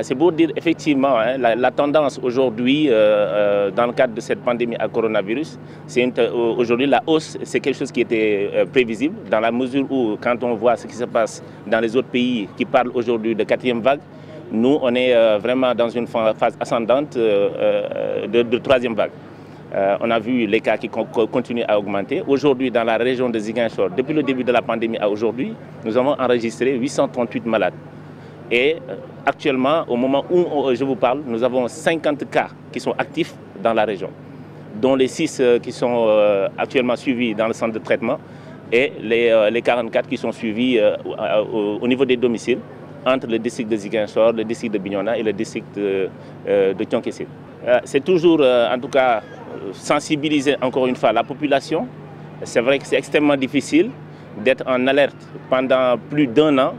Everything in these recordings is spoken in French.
C'est pour dire effectivement la tendance aujourd'hui dans le cadre de cette pandémie à coronavirus, aujourd'hui la hausse, c'est quelque chose qui était prévisible dans la mesure où quand on voit ce qui se passe dans les autres pays qui parlent aujourd'hui de 4e vague, nous on est vraiment dans une phase ascendante de 3e vague. On a vu les cas qui continuent à augmenter. Aujourd'hui, dans la région de Ziguinchor, depuis le début de la pandémie à aujourd'hui, nous avons enregistré 838 malades. Et actuellement, au moment où je vous parle, nous avons 50 cas qui sont actifs dans la région, dont les 6 qui sont actuellement suivis dans le centre de traitement et les 44 qui sont suivis au niveau des domiciles entre le district de Ziguinchor, le district de Bignona et le district de Thionck-Essyl. C'est toujours, en tout cas, sensibiliser encore une fois la population. C'est vrai que c'est extrêmement difficile d'être en alerte pendant plus d'1 an,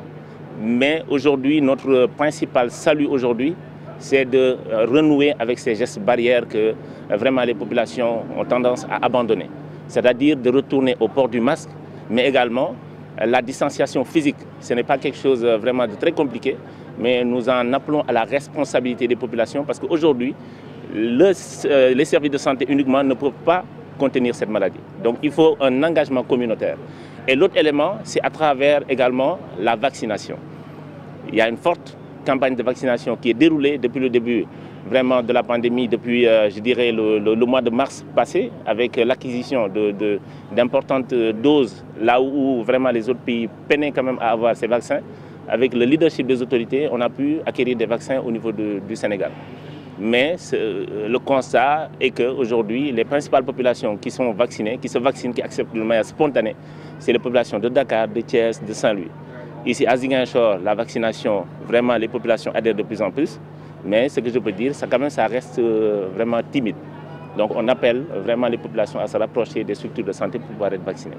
mais aujourd'hui, notre principal salut aujourd'hui, c'est de renouer avec ces gestes barrières que vraiment les populations ont tendance à abandonner. C'est-à-dire de retourner au port du masque, mais également la distanciation physique. Ce n'est pas quelque chose vraiment de très compliqué, mais nous en appelons à la responsabilité des populations parce qu'aujourd'hui, les services de santé uniquement ne peuvent pas contenir cette maladie. Donc il faut un engagement communautaire. Et l'autre élément, c'est à travers également la vaccination. Il y a une forte campagne de vaccination qui est déroulée depuis le début vraiment de la pandémie, depuis je dirais le mois de mars passé, avec l'acquisition d'importantes doses, là où vraiment les autres pays peinaient quand même à avoir ces vaccins. Avec le leadership des autorités, on a pu acquérir des vaccins au niveau du Sénégal. Mais le constat est qu'aujourd'hui, les principales populations qui sont vaccinées, qui se vaccinent, qui acceptent de manière spontanée, c'est les populations de Dakar, de Thiès, de Saint-Louis. Ici à Ziguinchor, la vaccination, vraiment les populations adhèrent de plus en plus. Mais ce que je peux dire, quand même, ça reste vraiment timide. Donc on appelle vraiment les populations à se rapprocher des structures de santé pour pouvoir être vaccinées.